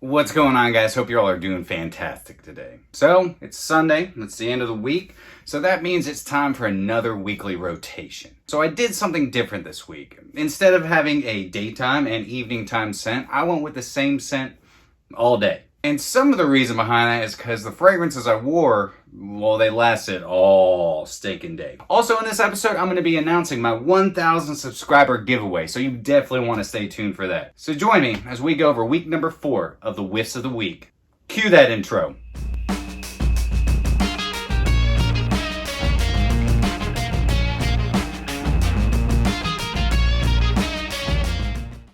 What's going on, guys? Hope you all are doing fantastic today. So, it's Sunday, it's the end of the week, so that means it's time for another weekly rotation. So I did something different this week. Instead of having a daytime and evening time scent, I went with the same scent all day. And some of the reason behind that is because the fragrances I wore, well, they lasted all stinking day. Also in this episode, I'm going to be announcing my 1,000 subscriber giveaway, so you definitely want to stay tuned for that. So join me as we go over week number 4 of the Whiffs of the Week. Cue that intro.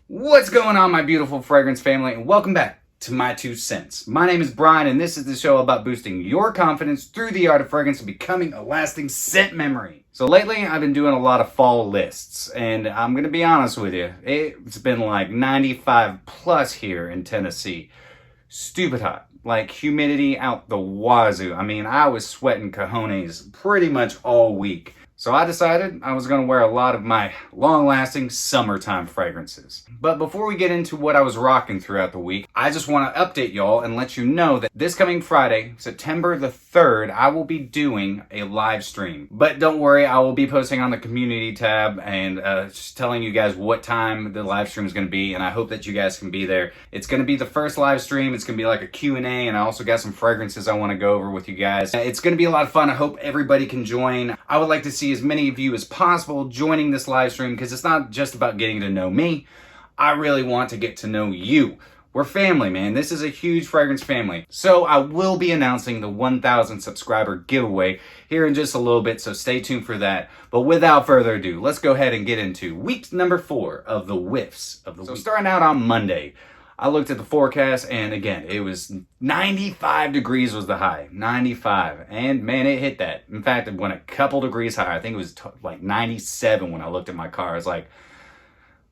What's going on, my beautiful fragrance family, and welcome back to My2Scents. My name is Brian, and this is the show about boosting your confidence through the art of fragrance and becoming a lasting scent memory. So lately, I've been doing a lot of fall lists, and I'm going to be honest with you, it's been like 95 plus here in Tennessee. Stupid hot. Like humidity out the wazoo. I mean, I was sweating cojones pretty much all week. So I decided I was going to wear a lot of my long-lasting summertime fragrances. But before we get into what I was rocking throughout the week, I just want to update y'all and let you know that this coming Friday, September the 3rd, I will be doing a live stream. But don't worry, I will be posting on the community tab and just telling you guys what time the live stream is going to be, and I hope that you guys can be there. It's going to be the first live stream. It's going to be like a Q&A, and I also got some fragrances I want to go over with you guys. It's going to be a lot of fun. I hope everybody can join. I would like to see as many of you as possible joining this live stream because it's not just about getting to know me. I really want to get to know you. We're family, man. This is a huge fragrance family. So I will be announcing the 1,000 subscriber giveaway here in just a little bit, so stay tuned for that. But without further ado, let's go ahead and get into week number 4 of the Whiffs of the week. So starting out on Monday, I looked at the forecast, and again, it was 95 degrees was the high. 95. And man, it hit that. In fact, it went a couple degrees higher. I think it was like 97 when I looked at my car. I was like,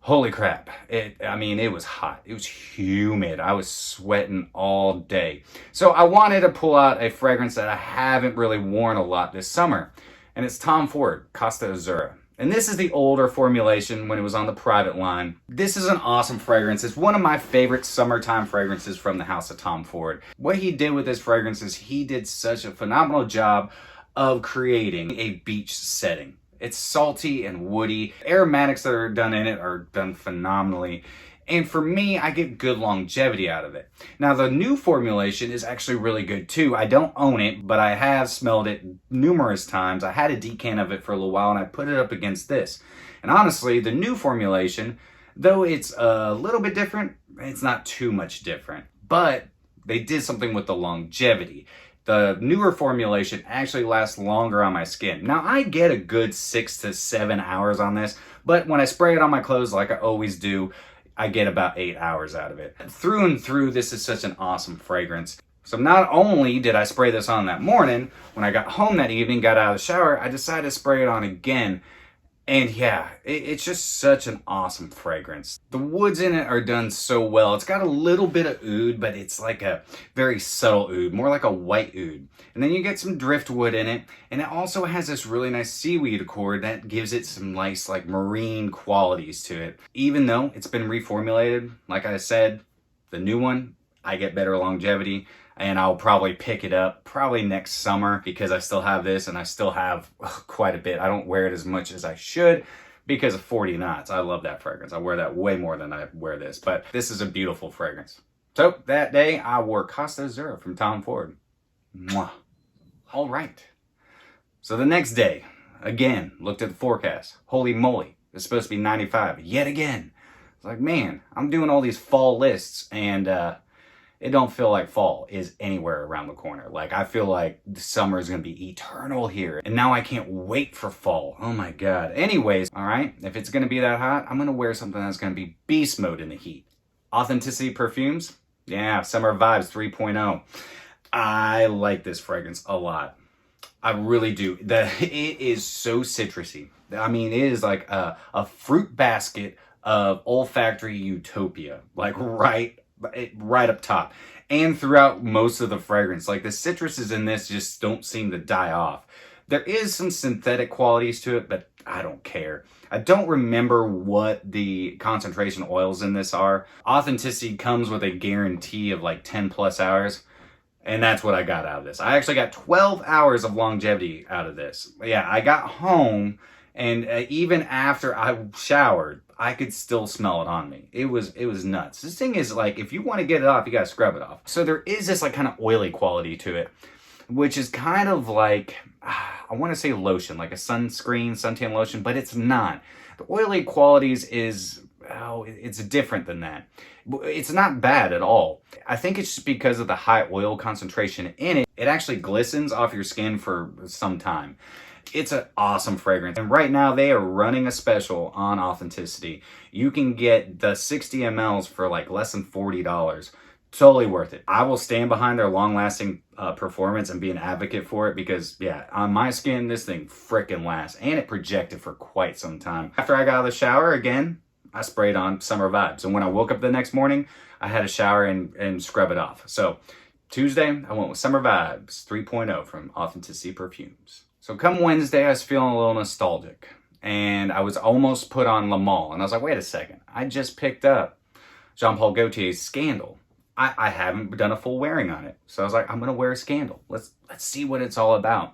holy crap. It was hot. It was humid. I was sweating all day. So I wanted to pull out a fragrance that I haven't really worn a lot this summer. And it's Tom Ford, Costa Azzurra. And this is the older formulation when it was on the private line. This is an awesome fragrance. It's one of my favorite summertime fragrances from the house of Tom Ford. What he did with this fragrance is he did such a phenomenal job of creating a beach setting. It's salty and woody. Aromatics that are done in it are done phenomenally. And for me, I get good longevity out of it. Now, the new formulation is actually really good too. I don't own it, but I have smelled it numerous times. I had a decant of it for a little while, and I put it up against this. And honestly, the new formulation, though it's a little bit different, it's not too much different. But they did something with the longevity. The newer formulation actually lasts longer on my skin. Now, I get a good 6 to 7 hours on this, but when I spray it on my clothes like I always do, I get about 8 hours out of it. Through and through, this is such an awesome fragrance. So not only did I spray this on that morning, when I got home that evening, got out of the shower, I decided to spray it on again. And yeah, it's just such an awesome fragrance. The woods in it are done so well. It's got a little bit of oud, but it's like a very subtle oud, more like a white oud. And then you get some driftwood in it, and it also has this really nice seaweed accord that gives it some nice like marine qualities to it. Even though it's been reformulated, like I said, the new one, I get better longevity. And I'll probably pick it up probably next summer because I still have this and I still have quite a bit. I don't wear it as much as I should because of 40 knots. I love that fragrance. I wear that way more than I wear this, but this is a beautiful fragrance. So that day I wore Costa Azzurra from Tom Ford. Mwah. All right. So the next day, again, looked at the forecast. Holy moly, it's supposed to be 95 yet again. It's like, man, I'm doing all these fall lists and it don't feel like fall is anywhere around the corner. Like, I feel like the summer is going to be eternal here. And now I can't wait for fall. Oh my God. Anyways, all right, if it's going to be that hot, I'm going to wear something that's going to be beast mode in the heat. Authenticity Perfumes. Yeah, Summer Vibez 3.0. I like this fragrance a lot. I really do. It is so citrusy. I mean, it is like a fruit basket of olfactory utopia. Like right up top and throughout most of the fragrance. Like the citruses in this just don't seem to die off. There is some synthetic qualities to it, but I don't care. I don't remember what the concentration oils in this are. Authenticity comes with a guarantee of like 10 plus hours. And that's what I got out of this. I actually got 12 hours of longevity out of this. Yeah, I got home, and even after I showered, I could still smell it on me. It was nuts. This thing is like, if you want to get it off, you got to scrub it off. So there is this like kind of oily quality to it, which is kind of like, I want to say lotion, like a sunscreen, suntan lotion, but it's not. The oily qualities is, oh, it's different than that. It's not bad at all. I think it's just because of the high oil concentration in it. It actually glistens off your skin for some time. It's an awesome fragrance. And right now they are running a special on Authenticity. You can get the 60 mLs for like less than $40. Totally worth it. I will stand behind their long-lasting performance and be an advocate for it because, yeah, on my skin, this thing frickin' lasts. And it projected for quite some time. After I got out of the shower, again, I sprayed on Summer Vibes. And when I woke up the next morning, I had a shower and scrub it off. So Tuesday, I went with Summer Vibes 3.0 from Authenticity Perfumes. So come Wednesday, I was feeling a little nostalgic. And I was almost put on Le Male. And I was like, wait a second. I just picked up Jean Paul Gaultier's Scandal. I haven't done a full wearing on it. So I was like, I'm going to wear a Scandal. Let's see what it's all about.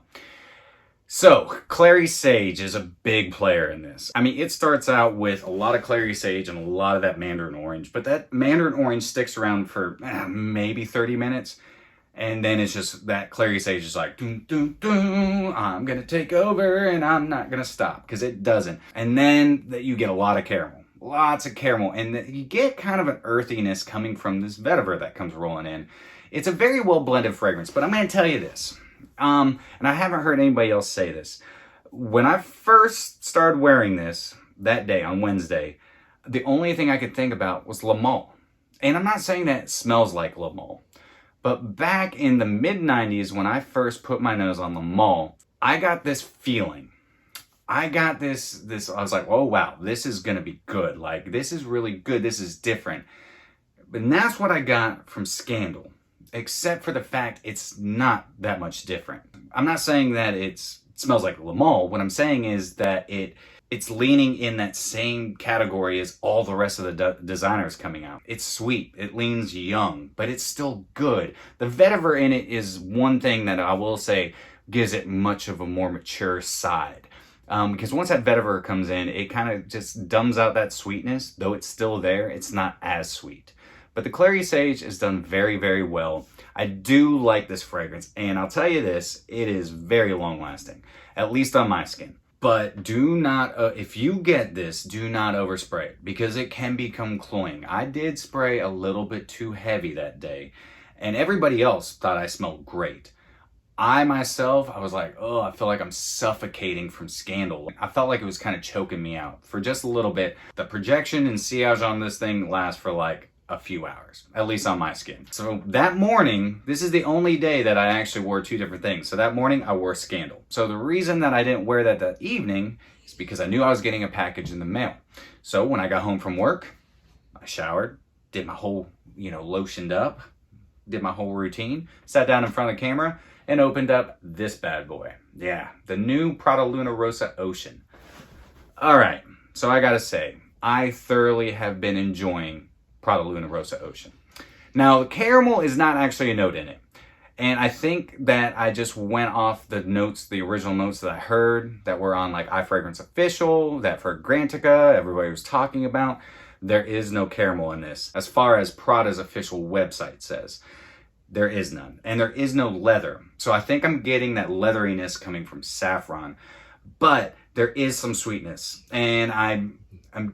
So, Clary Sage is a big player in this. I mean, it starts out with a lot of Clary Sage and a lot of that Mandarin Orange, but that Mandarin Orange sticks around for maybe 30 minutes, and then it's just that Clary Sage is like, doom, doom, doom, I'm gonna take over, and I'm not gonna stop, because it doesn't. And then you get a lot of caramel, lots of caramel, and you get kind of an earthiness coming from this vetiver that comes rolling in. It's a very well blended fragrance, but I'm gonna tell you this. And I haven't heard anybody else say this. When I first started wearing this that day on Wednesday, the only thing I could think about was Le Male. And I'm not saying that it smells like Le Male, but back in the mid-90s when I first put my nose on Le Male, I got this feeling. I got this, I was like, oh wow, this is gonna be good. Like, this is really good, this is different. And that's what I got from Scandal. Except for the fact it's not that much different. I'm not saying that it smells like Le Male. What I'm saying is that it's leaning in that same category as all the rest of the designers coming out. It's sweet, it leans young, but it's still good. The vetiver in it is one thing that I will say gives it much of a more mature side. Because once that vetiver comes in, it kind of just dumbs out that sweetness. Though it's still there, it's not as sweet. But the Clary Sage is done very, very well. I do like this fragrance, and I'll tell you this, it is very long lasting, at least on my skin. But do not, if you get this, do not overspray it, because it can become cloying. I did spray a little bit too heavy that day, and everybody else thought I smelled great. I myself, I was like, oh, I feel like I'm suffocating from Scandal. I felt like it was kind of choking me out for just a little bit. The projection and sillage on this thing lasts for like a few hours, at least on my skin. So that morning, this is the only day that I actually wore two different things. So that morning I wore Scandal. So the reason that I didn't wear that evening is because I knew I was getting a package in the mail. So when I got home from work, I showered, did my whole, lotioned up, did my whole routine, sat down in front of the camera and opened up this bad boy. Yeah, the new Prada Luna Rossa Ocean. All right, so I gotta say, I thoroughly have been enjoying Prada Luna Rossa Ocean. Now, caramel is not actually a note in it. And I think that I just went off the notes, the original notes that I heard that were on like iFragrance Official, that for Grantica, everybody was talking about. There is no caramel in this. As far as Prada's official website says, there is none. And there is no leather. So I think I'm getting that leatheriness coming from saffron. But there is some sweetness. And I'm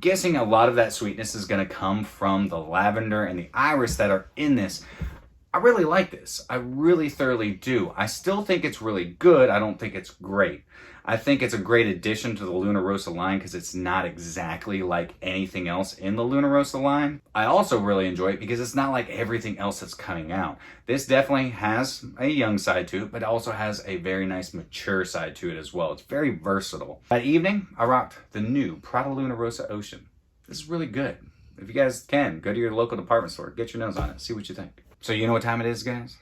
guessing a lot of that sweetness is going to come from the lavender and the iris that are in this. I really like this. I really thoroughly do. I still think it's really good. I don't think it's great. I think it's a great addition to the Luna Rossa line because it's not exactly like anything else in the Luna Rossa line. I also really enjoy it because it's not like everything else that's coming out. This definitely has a young side to it, but also has a very nice mature side to it as well. It's very versatile. That evening, I rocked the new Prada Luna Rossa Ocean. This is really good. If you guys can, go to your local department store, get your nose on it, see what you think. So you know what time it is, guys?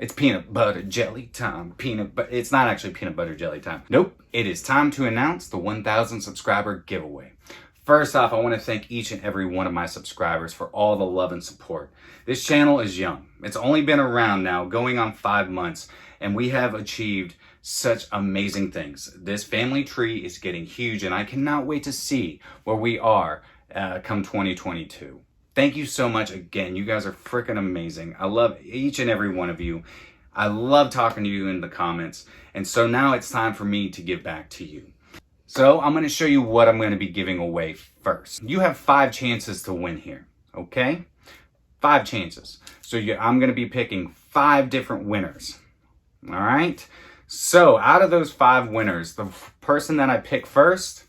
It's peanut butter jelly time. It's not actually peanut butter jelly time. Nope. It is time to announce the 1,000 subscriber giveaway. First off, I want to thank each and every one of my subscribers for all the love and support. This channel is young. It's only been around now, going on 5 months, and we have achieved such amazing things. This family tree is getting huge, and I cannot wait to see where we are come 2022. Thank you so much again. You guys are freaking amazing. I love each and every one of you. I love talking to you in the comments. And so now it's time for me to give back to you. So I'm going to show you what I'm going to be giving away first. You have 5 chances to win here, okay? 5 chances. So I'm going to be picking 5 different winners, all right? So out of those 5 winners, the person that I pick first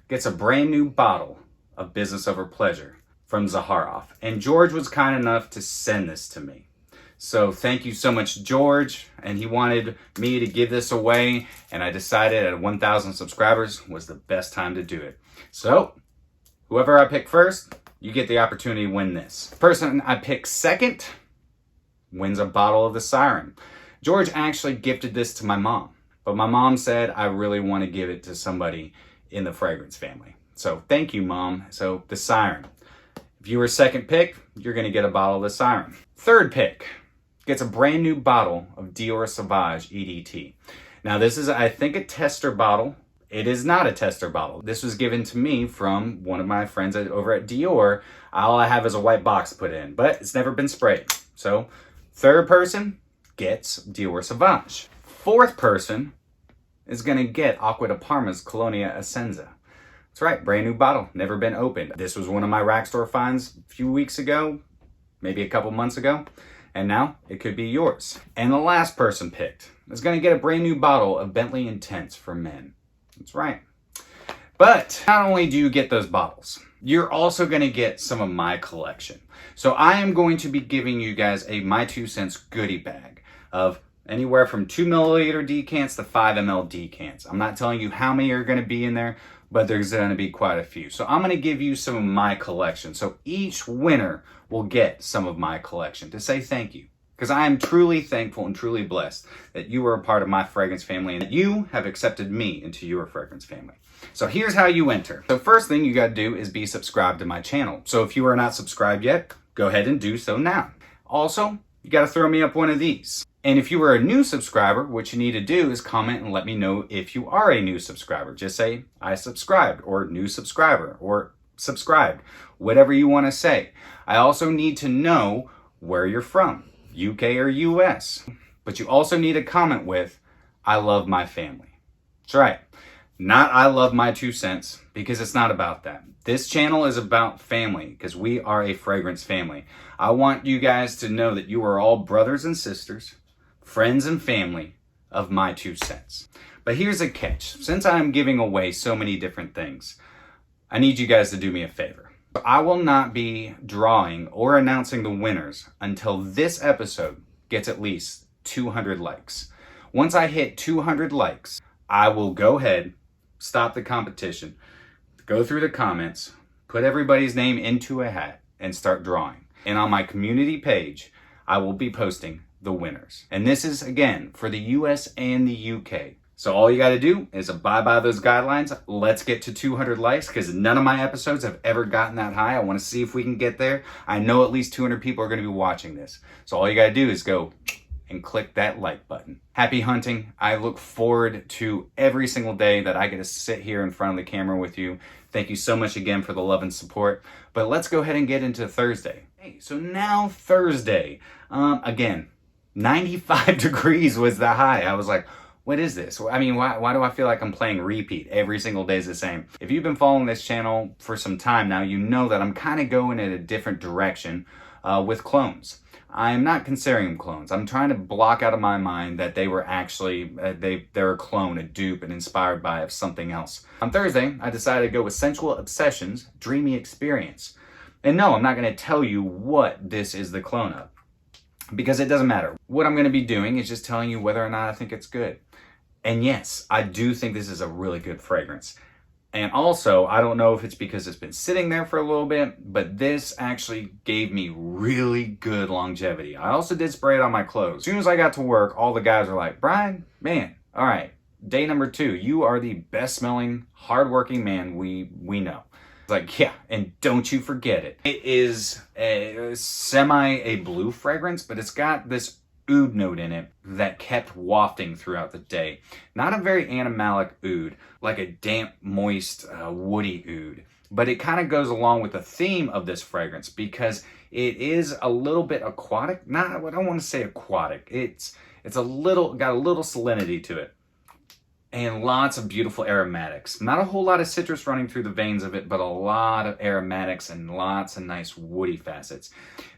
gets a brand new bottle of Business Over Pleasure from Zaharoff. And George was kind enough to send this to me. So thank you so much, George. And he wanted me to give this away, and I decided at 1,000 subscribers was the best time to do it. So whoever I pick first, you get the opportunity to win this. Person I pick second wins a bottle of the Siren. George actually gifted this to my mom, but my mom said I really want to give it to somebody in the fragrance family. So thank you, Mom. So the Siren. If you were second pick, you're going to get a bottle of the Siren. Third pick gets a brand new bottle of Dior Sauvage EDT. Now this is, I think, a tester bottle. It is not a tester bottle. This was given to me from one of my friends over at Dior. All I have is a white box put in, but it's never been sprayed. So third person gets Dior Sauvage. Fourth person is going to get Acqua di Parma's Colonia Essenza. That's right, brand new bottle, never been opened. This was one of my rack store finds a few weeks ago, maybe a couple months ago, and now it could be yours. And the last person picked is going to get a brand new bottle of Bentley Intense for Men. That's right. But not only do you get those bottles, you're also going to get some of my collection. So I am going to be giving you guys a My2Scents goodie bag of anywhere from 2 milliliter decants to 5 ml decants. I'm not telling you how many are going to be in there, but there's going to be quite a few. So I'm going to give you some of my collection. So each winner will get some of my collection to say thank you. Because I am truly thankful and truly blessed that you are a part of my fragrance family and that you have accepted me into your fragrance family. So here's how you enter. The first thing you got to do is be subscribed to my channel. So if you are not subscribed yet, go ahead and do so now. Also, you got to throw me up one of these. And if you are a new subscriber, what you need to do is comment and let me know if you are a new subscriber. Just say, I subscribed, or new subscriber, or subscribed, whatever you want to say. I also need to know where you're from, UK or US. But you also need to comment with, I love my family. That's right. Not I love My2Scents, because it's not about that. This channel is about family, because we are a fragrance family. I want you guys to know that you are all brothers and sisters, friends and family of My2Scents. But here's a catch. Since I'm giving away so many different things, I need you guys to do me a favor. I will not be drawing or announcing the winners until this episode gets at least 200 likes. Once I hit 200 likes, I will go ahead, stop the competition, go through the comments, put everybody's name into a hat, and start drawing. And on my community page, I will be posting the winners. And this is, again, for the US and the UK. So all you got to do is abide by those guidelines. Let's get to 200 likes, because none of my episodes have ever gotten that high. I want to see if we can get there. I know at least 200 people are going to be watching this. So all you got to do is go and click that like button. Happy hunting. I look forward to every single day that I get to sit here in front of the camera with you. Thank you so much again for the love and support. But let's go ahead and get into Thursday. Hey, so now Thursday. Again, 95 degrees was the high. I was like, what is this? I mean, why do I feel like I'm playing repeat? Every single day is the same. If you've been following this channel for some time now, you know that I'm kind of going in a different direction with clones. I am not considering them clones. I'm trying to block out of my mind that they were actually, they're a clone, a dupe, and inspired by something else. On Thursday, I decided to go with Scentual Obsessions Dreamy Experience. And no, I'm not going to tell you what this is the clone of, because it doesn't matter. What I'm going to be doing is just telling you whether or not I think it's good. And yes, I do think this is a really good fragrance. And also, I don't know if it's because it's been sitting there for a little bit, but this actually gave me really good longevity. I also did spray it on my clothes. As soon as I got to work, all the guys were like, Brian, man, all right, day number 2, you are the best smelling, hardworking man we know. Like, yeah, and don't you forget it. It is a blue fragrance, but it's got this oud note in it that kept wafting throughout the day. Not a very animalic oud, like a damp, moist, woody oud. But it kind of goes along with the theme of this fragrance because it is a little bit aquatic. I don't want to say aquatic. It's got a little salinity to it. And lots of beautiful aromatics. Not a whole lot of citrus running through the veins of it, but a lot of aromatics and lots of nice woody facets.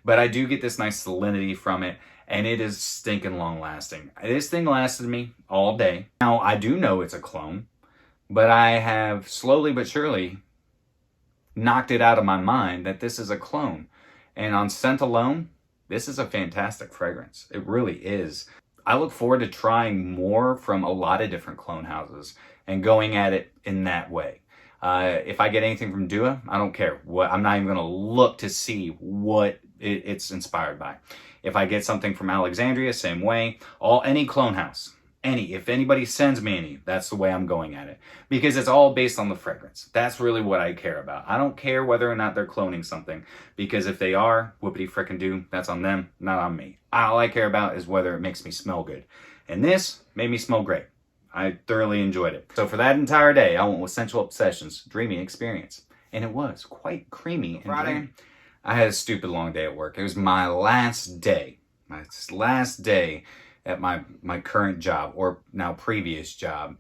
But I do get this nice salinity from it, and it is stinking long lasting. This thing lasted me all day. Now, I do know it's a clone, but I have slowly but surely knocked it out of my mind that this is a clone. And on scent alone, this is a fantastic fragrance. It really is. I look forward to trying more from a lot of different clone houses and going at it in that way. If I get anything from Dua, I don't care. I'm not even going to look to see what it's inspired by. If I get something from Alexandria, same way. Any clone house. If anybody sends me any, that's the way I'm going at it. Because it's all based on the fragrance. That's really what I care about. I don't care whether or not they're cloning something. Because if they are, whoopity frickin' do, that's on them, not on me. All I care about is whether it makes me smell good. And this made me smell great. I thoroughly enjoyed it. So for that entire day, I went with Scentual Obsession's Dreamy Experience. And it was quite creamy and Friday. I had a stupid long day at work. It was my last day. My last day at my current job, or now previous job.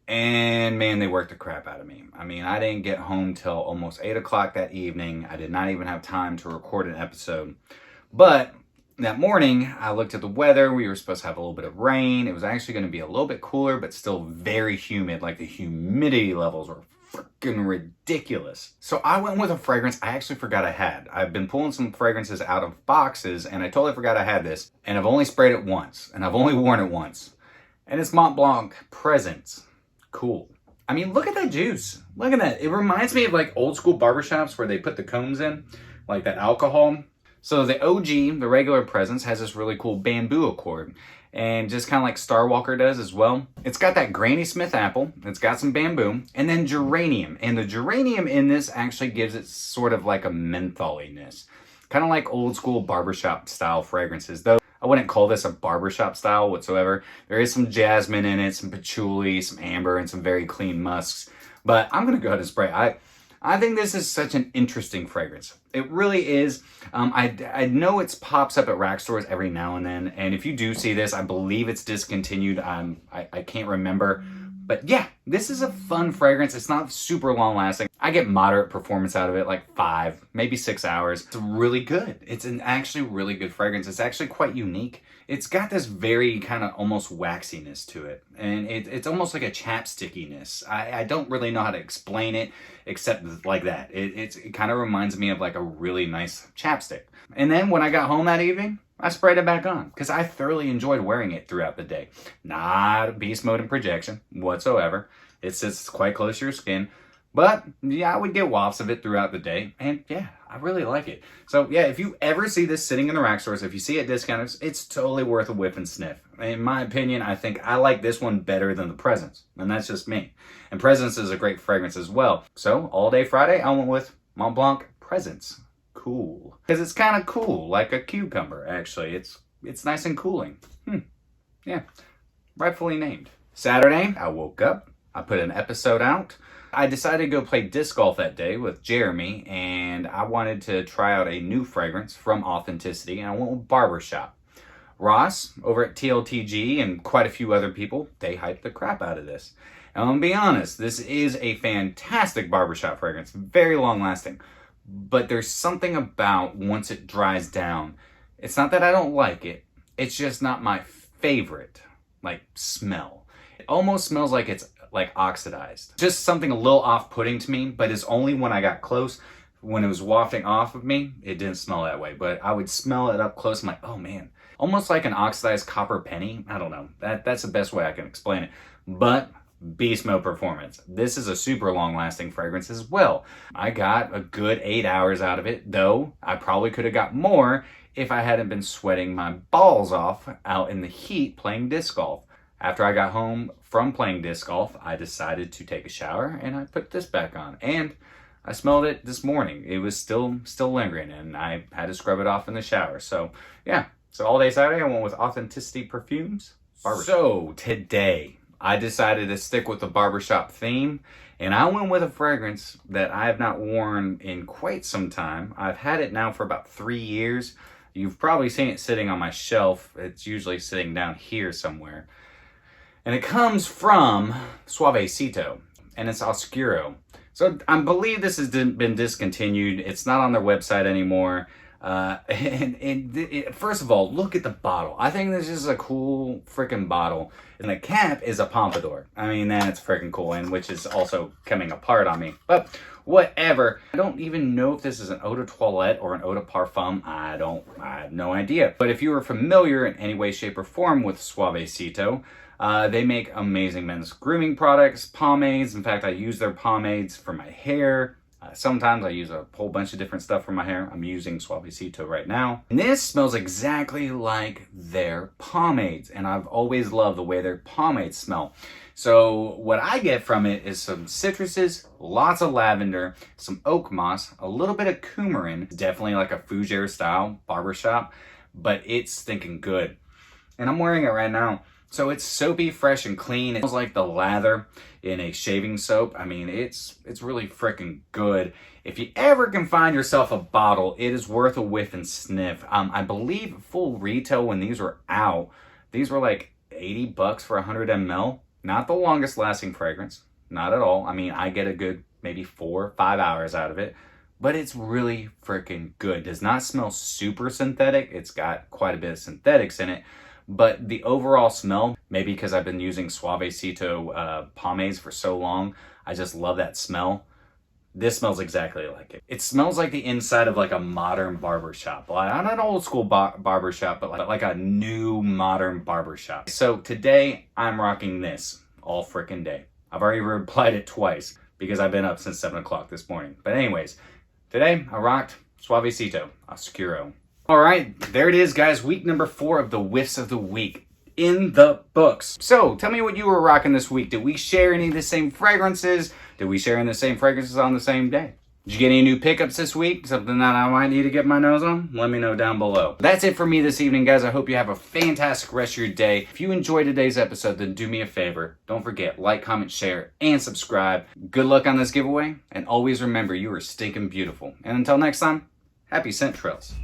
And man, they worked the crap out of me. I mean, I didn't get home till almost 8 o'clock that evening. I did not even have time to record an episode. But that morning, I looked at the weather. We were supposed to have a little bit of rain. It was actually going to be a little bit cooler, but still very humid. Like the humidity levels were freaking ridiculous. So I went with a fragrance I actually forgot I had. I've been pulling some fragrances out of boxes, and I totally forgot I had this. And I've only sprayed it once, and I've only worn it once. And it's Mont Blanc Presence. Cool. I mean, look at that juice. Look at that. It reminds me of like old school barbershops where they put the combs in, like that alcohol. So the OG, the regular Presence, has this really cool bamboo accord. And just kind of like Starwalker does as well. It's got that Granny Smith apple. It's got some bamboo. And then geranium. And the geranium in this actually gives it sort of like a mentholiness. Kind of like old school barbershop style fragrances. Though I wouldn't call this a barbershop style whatsoever. There is some jasmine in it, some patchouli, some amber, and some very clean musks. But I'm going to go ahead and spray. I think this is such an interesting fragrance. It really is. I know it pops up at rack stores every now and then. And if you do see this, I believe it's discontinued. I can't remember. But yeah, this is a fun fragrance. It's not super long lasting. I get moderate performance out of it, like 5, maybe 6 hours. It's really good. It's an actually really good fragrance. It's actually quite unique. It's got this very kind of almost waxiness to it. And it's almost like a chapstickiness. I don't really know how to explain it except like that. It kind of reminds me of like a really nice chapstick. And then when I got home that evening, I sprayed it back on because I thoroughly enjoyed wearing it throughout the day. Not beast mode and projection whatsoever. It sits quite close to your skin. But yeah, I would get wafts of it throughout the day. And yeah, I really like it. So yeah, if you ever see this sitting in the rack stores, if you see it discounted, it's totally worth a whiff and sniff. In my opinion, I think I like this one better than the Presence. And that's just me. And Presence is a great fragrance as well. So all day Friday, I went with Mont Blanc Presence. Cool. Because it's kind of cool, like a cucumber, actually. It's nice and cooling. Yeah, rightfully named. Saturday, I woke up. I put an episode out. I decided to go play disc golf that day with Jeremy, and I wanted to try out a new fragrance from Authenticity, and I went with Barbershop. Ross, over at TLTG, and quite a few other people, they hyped the crap out of this. And I'm going to be honest, this is a fantastic barbershop fragrance, very long lasting. But there's something about once it dries down, it's not that I don't like it, it's just not my favorite, like, smell. It almost smells like it's like oxidized. Just something a little off-putting to me, but it's only when I got close, when it was wafting off of me, it didn't smell that way. But I would smell it up close, I'm like, oh man. Almost like an oxidized copper penny. I don't know. That's the best way I can explain it. But beast mode performance. This is a super long lasting fragrance as well. I got a good 8 hours out of it, though I probably could have got more if I hadn't been sweating my balls off out in the heat playing disc golf. After I got home from playing disc golf, I decided to take a shower and I put this back on. And I smelled it this morning. It was still lingering and I had to scrub it off in the shower. So yeah, so all day Saturday I went with Authenticity Perfumes. Barbershop. So today I decided to stick with the barbershop theme, and I went with a fragrance that I have not worn in quite some time. I've had it now for about 3 years. You've probably seen it sitting on my shelf. It's usually sitting down here somewhere. And it comes from Sauvecito, and it's Oscuro. So I believe this has been discontinued. It's not on their website anymore. First of all, look at the bottle. I think this is a cool freaking bottle. And the cap is a pompadour. I mean, that's freaking cool, and which is also coming apart on me. But whatever. I don't even know if this is an eau de toilette or an eau de parfum. I have no idea. But if you are familiar in any way, shape, or form with Sauvecito, they make amazing men's grooming products, pomades. In fact, I use their pomades for my hair. Sometimes I use a whole bunch of different stuff for my hair. I'm using Sauvecito right now. And this smells exactly like their pomades. And I've always loved the way their pomades smell. So what I get from it is some citruses, lots of lavender, some oak moss, a little bit of coumarin. Definitely like a fougere style barbershop, but it's stinking good. And I'm wearing it right now. So it's soapy, fresh, and clean. It smells like the lather in a shaving soap. I mean, it's really freaking good. If you ever can find yourself a bottle, it is worth a whiff and sniff. I believe full retail when these were out, these were like $80 for 100 ml. Not the longest lasting fragrance, not at all. I mean, I get a good maybe 4 or 5 hours out of it, but it's really freaking good. Does not smell super synthetic. It's got quite a bit of synthetics in it. But the overall smell, maybe because I've been using Sauvecito pomades for so long, I just love that smell. This smells exactly like it. It smells like the inside of like a modern barbershop. Not an old school barbershop, but like a new modern barbershop. So today I'm rocking this all freaking day. I've already replied it twice because I've been up since 7 o'clock this morning. But anyways, today I rocked Sauvecito Oscuro. All right, there it is, guys. Week number 4 of the Whiffs of the Week in the books. So tell me what you were rocking this week. Did we share any of the same fragrances? Did we share in the same fragrances on the same day? Did you get any new pickups this week? Something that I might need to get my nose on? Let me know down below. That's it for me this evening, guys. I hope you have a fantastic rest of your day. If you enjoyed today's episode, then do me a favor. Don't forget, like, comment, share, and subscribe. Good luck on this giveaway. And always remember, you are stinking beautiful. And until next time, happy scent trails.